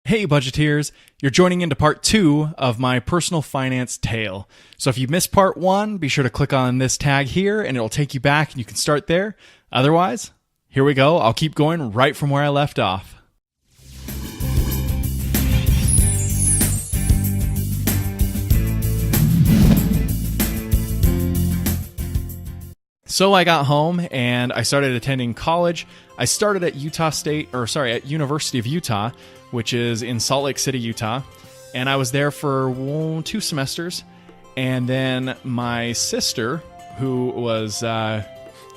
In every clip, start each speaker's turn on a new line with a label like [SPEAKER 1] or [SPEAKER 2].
[SPEAKER 1] Hey budgeteers, you're joining into part 2 of my personal finance tale. So if you missed part 1, be sure to click on this tag here and it'll take you back and you can start there. Otherwise, here we go. I'll keep going right from where I left off. So I got home and I started attending college. I started at at University of Utah, which is in Salt Lake City, Utah. And I was there for 2 semesters. And then my sister, who was, I'm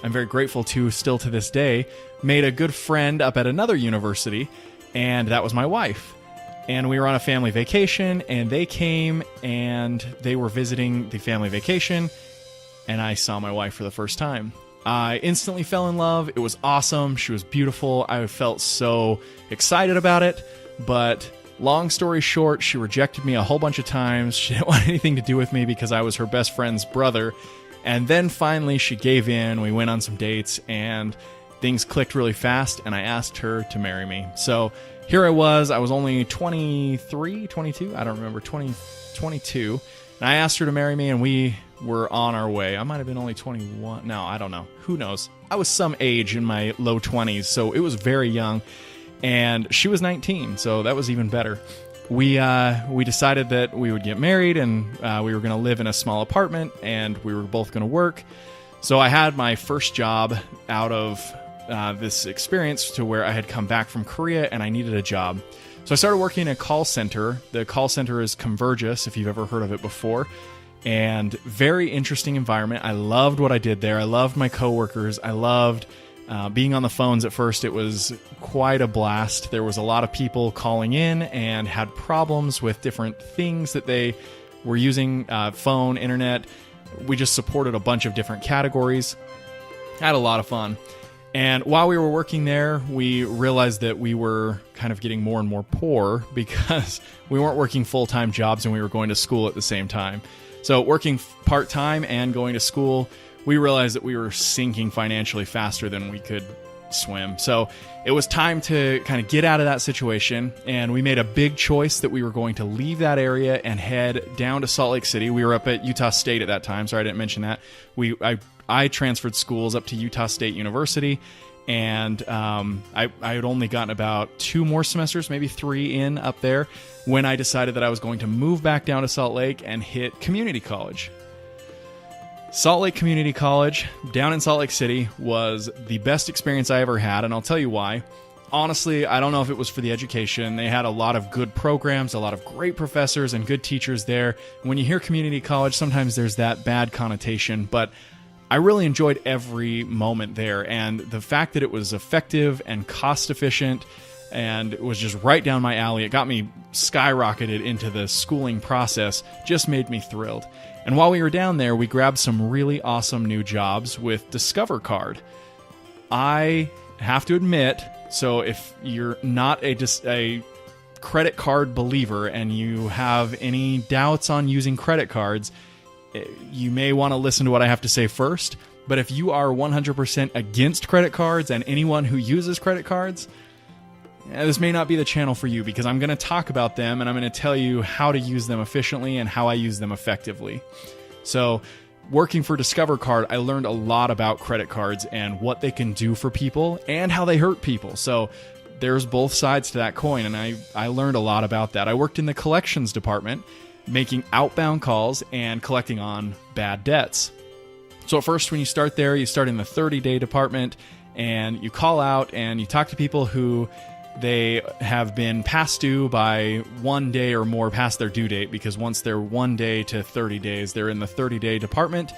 [SPEAKER 1] very grateful to still to this day, made a good friend up at another university. And that was my wife. And we were on a family vacation and they came and they were visiting the family vacation. And I saw my wife for the first time. I instantly fell in love. It was awesome. She was beautiful. I felt so excited about it. But long story short, she rejected me a whole bunch of times. She didn't want anything to do with me because I was her best friend's brother. And then finally she gave in. We went on some dates and things clicked really fast. And I asked her to marry me. So here I was only 23, 22. I don't remember, 22. And I asked her to marry me and we were on our way. I might have been only 21. No, I don't know. Who knows? I was some age in my low 20s, so it was very young. And she was 19, so that was even better. We decided that we would get married and we were going to live in a small apartment and we were both going to work. So I had my first job out of this experience to where I had come back from Korea and I needed a job. So I started working in a call center. The call center is Convergys, if you've ever heard of it before. And very interesting environment. I loved what I did there. I loved my coworkers. I loved being on the phones at first. It was quite a blast. There was a lot of people calling in and had problems with different things that they were using, phone, internet. We just supported a bunch of different categories. I had a lot of fun. And while we were working there, we realized that we were kind of getting more and more poor because we weren't working full-time jobs and we were going to school at the same time. So working part-time and going to school, we realized that we were sinking financially faster than we could swim. So it was time to kind of get out of that situation, and we made a big choice that we were going to leave that area and head down to Salt Lake City. We were up at Utah State at that time. Sorry, I didn't mention that. I transferred schools up to Utah State University, and I had only gotten about 2 more semesters, maybe 3 in up there, when I decided that I was going to move back down to Salt Lake and hit community college. Salt Lake Community College down in Salt Lake City was the best experience I ever had, and I'll tell you why. Honestly, I don't know if it was for the education. They had a lot of good programs, a lot of great professors and good teachers there. When you hear community college, sometimes there's that bad connotation, but I really enjoyed every moment there, and the fact that it was effective and cost efficient and it was just right down my alley, it got me skyrocketed into the schooling process, just made me thrilled. And while we were down there, we grabbed some really awesome new jobs with Discover Card. I have to admit, so if you're not a credit card believer and you have any doubts on using credit cards, you may want to listen to what I have to say first. But if you are 100% against credit cards and anyone who uses credit cards, this may not be the channel for you, because I'm going to talk about them and I'm going to tell you how to use them efficiently and how I use them effectively. So working for Discover Card, I learned a lot about credit cards and what they can do for people and how they hurt people. So there's both sides to that coin, and I learned a lot about that. I worked in the collections department, making outbound calls and collecting on bad debts. So at first, when you start there, you start in the 30-day department and you call out and you talk to people who they have been past due by 1 day or more past their due date, because once they're 1 day to 30 days, they're in the 30-day department,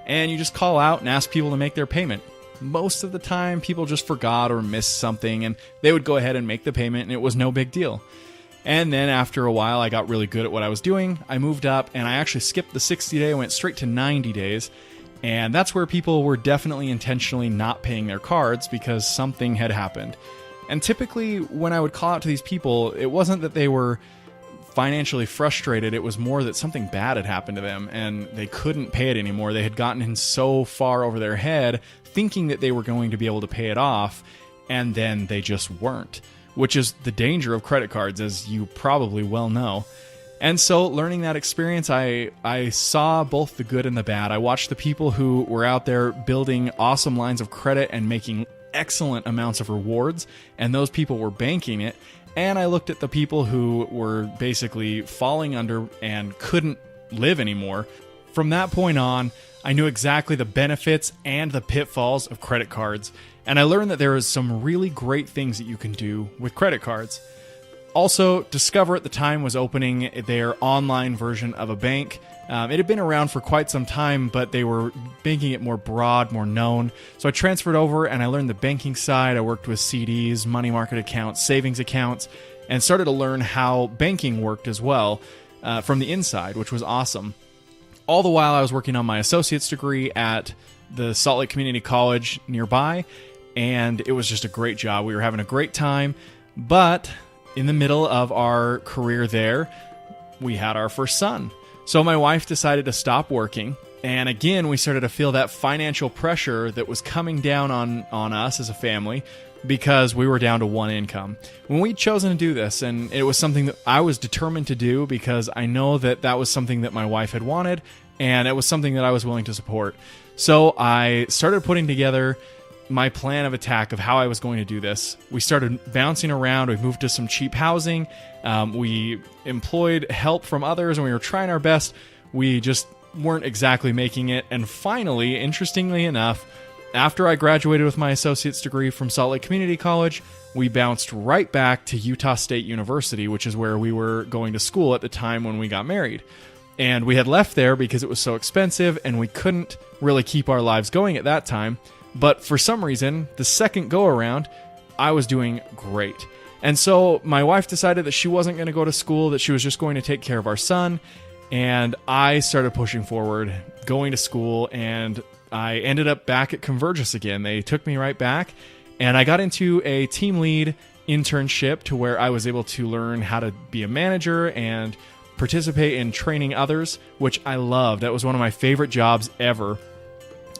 [SPEAKER 1] and you just call out and ask people to make their payment. Most of the time, people just forgot or missed something, and they would go ahead and make the payment, and it was no big deal. And then after a while, I got really good at what I was doing. I moved up, and I actually skipped the 60-day, went straight to 90 days, and that's where people were definitely intentionally not paying their cards because something had happened. And typically, when I would call out to these people, it wasn't that they were financially frustrated. It was more that something bad had happened to them and they couldn't pay it anymore. They had gotten in so far over their head thinking that they were going to be able to pay it off, and then they just weren't. which is the danger of credit cards, as you probably well know. And so learning that experience, I saw both the good and the bad. I watched the people who were out there building awesome lines of credit and making excellent amounts of rewards, and those people were banking it. And I looked at the people who were basically falling under and couldn't live anymore. From that point on, I knew exactly the benefits and the pitfalls of credit cards, and I learned that there is some really great things that you can do with credit cards. Also, Discover at the time was opening their online version of a bank. It had been around for quite some time, but they were making it more broad, more known. So I transferred over and I learned the banking side. I worked with CDs, money market accounts, savings accounts, and started to learn how banking worked as well from the inside, which was awesome. All the while I was working on my associate's degree at the Salt Lake Community College nearby, and it was just a great job. We were having a great time, but in the middle of our career there, we had our first son. So my wife decided to stop working, and again, we started to feel that financial pressure that was coming down on us as a family because we were down to one income. When we'd chosen to do this, and it was something that I was determined to do because I know that that was something that my wife had wanted, and it was something that I was willing to support. So I started putting together my plan of attack of how I was going to do this. We started bouncing around. We moved to some cheap housing. We employed help from others, and we were trying our best. We just weren't exactly making it. And finally, interestingly enough, after I graduated with my associate's degree from Salt Lake Community College, we bounced right back to Utah State University, which is where we were going to school at the time when we got married. And we had left there because it was so expensive, and we couldn't really keep our lives going at that time. But for some reason, the second go-around, I was doing great. And so my wife decided that she wasn't going to go to school, that she was just going to take care of our son. And I started pushing forward, going to school, and I ended up back at Convergys again. They took me right back, and I got into a team lead internship to where I was able to learn how to be a manager and participate in training others, which I loved. That was one of my favorite jobs ever.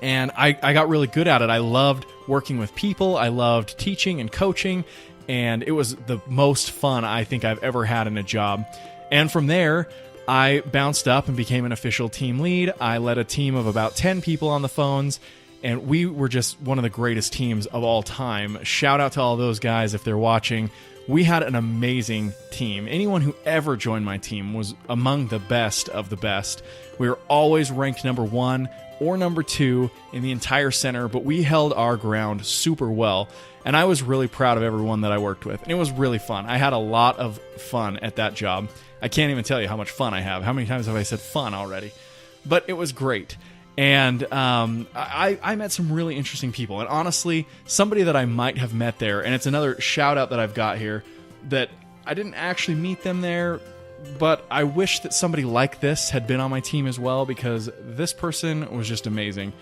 [SPEAKER 1] And I got really good at it. I loved working with people. I loved teaching and coaching. And it was the most fun I think I've ever had in a job. And from there, I bounced up and became an official team lead. I led a team of about 10 people on the phones. And we were just one of the greatest teams of all time. Shout out to all those guys if they're watching. We had an amazing team. Anyone who ever joined my team was among the best of the best. We were always ranked number 1 or number 2 in the entire center, but we held our ground super well. And I was really proud of everyone that I worked with. And it was really fun. I had a lot of fun at that job. I can't even tell you how much fun I have. How many times have I said fun already? But it was great. And I met some really interesting people. And honestly, somebody that I might have met there, and it's another shout out that I've got here, that I didn't actually meet them there, but I wish that somebody like this had been on my team as well, because this person was just amazing.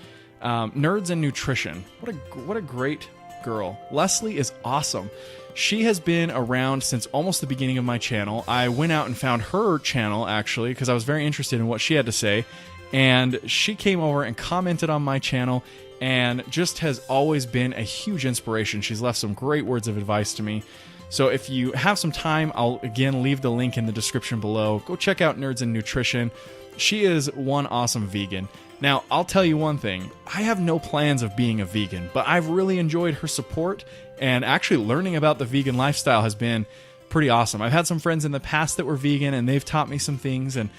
[SPEAKER 1] Nerds and Nutrition. What a great girl. Leslie is awesome. She has been around since almost the beginning of my channel. I went out and found her channel, actually, because I was very interested in what she had to say. And she came over and commented on my channel and just has always been a huge inspiration. She's left some great words of advice to me. So if you have some time, I'll again leave the link in the description below. Go check out Nerds and Nutrition. She is one awesome vegan. Now, I'll tell you one thing. I have no plans of being a vegan, but I've really enjoyed her support, and actually learning about the vegan lifestyle has been pretty awesome. I've had some friends in the past that were vegan, and they've taught me some things, and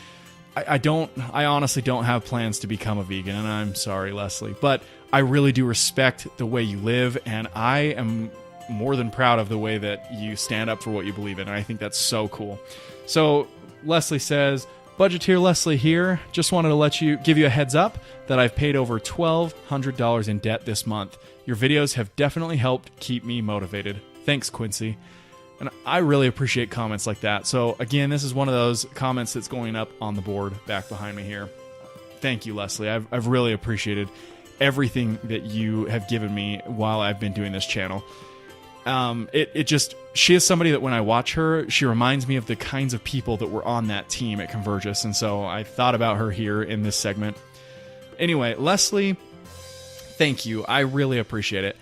[SPEAKER 1] I honestly don't have plans to become a vegan, and I'm sorry, Leslie, but I really do respect the way you live, and I am more than proud of the way that you stand up for what you believe in, and I think that's so cool. So Leslie says, Budgeteer Leslie here. Just wanted to give you a heads up that I've paid over $1,200 in debt this month. Your videos have definitely helped keep me motivated. Thanks, Quincy. And I really appreciate comments like that. So again, this is one of those comments that's going up on the board back behind me here. Thank you, Leslie. I've really appreciated everything that you have given me while I've been doing this channel. She is somebody that when I watch her, she reminds me of the kinds of people that were on that team at Convergys, and so I thought about her here in this segment. Anyway, Leslie, thank you. I really appreciate it.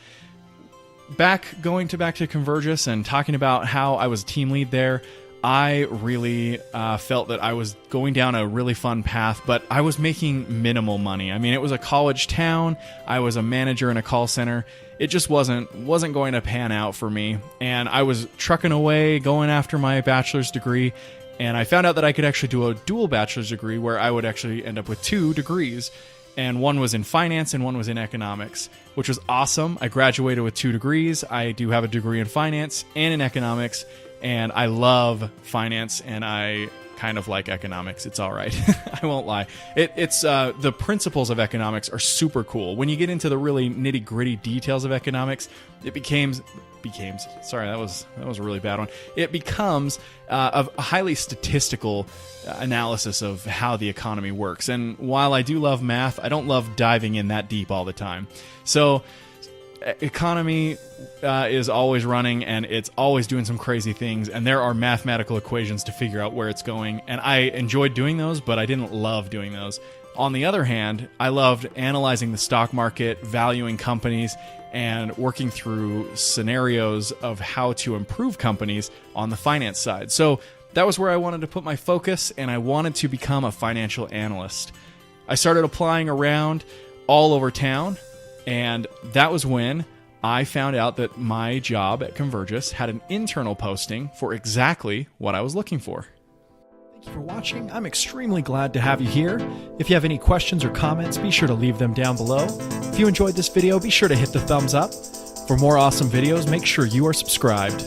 [SPEAKER 1] going back to Convergys and talking about how I was team lead there, I really felt that I was going down a really fun path, but I was making minimal money. I mean, it was a college town. I was a manager in a call center. It just wasn't going to pan out for me. And I was trucking away, going after my bachelor's degree. And I found out that I could actually do a dual bachelor's degree where I would actually end up with 2 degrees. And one was in finance and one was in economics, which was awesome. I graduated with 2 degrees. I do have a degree in finance and in economics. And I love finance, and I kind of like economics. It's all right. I won't lie. It's the principles of economics are super cool. When you get into the really nitty gritty details of economics, it becomes sorry, that was a really bad one. It becomes a highly statistical analysis of how the economy works. And while I do love math, I don't love diving in that deep all the time. So economy is always running, and it's always doing some crazy things, and there are mathematical equations to figure out where it's going, and I enjoyed doing those, but I didn't love doing those. On the other hand, I loved analyzing the stock market, valuing companies, and working through scenarios of how to improve companies on the finance side. So that was where I wanted to put my focus, and I wanted to become a financial analyst. I started applying around all over town, and that was when I found out that my job at Convergys had an internal posting for exactly what I was looking for.
[SPEAKER 2] Thank you for watching. I'm extremely glad to have you here. If you have any questions or comments, be sure to leave them down below. If you enjoyed this video, be sure to hit the thumbs up. For more awesome videos, make sure you are subscribed.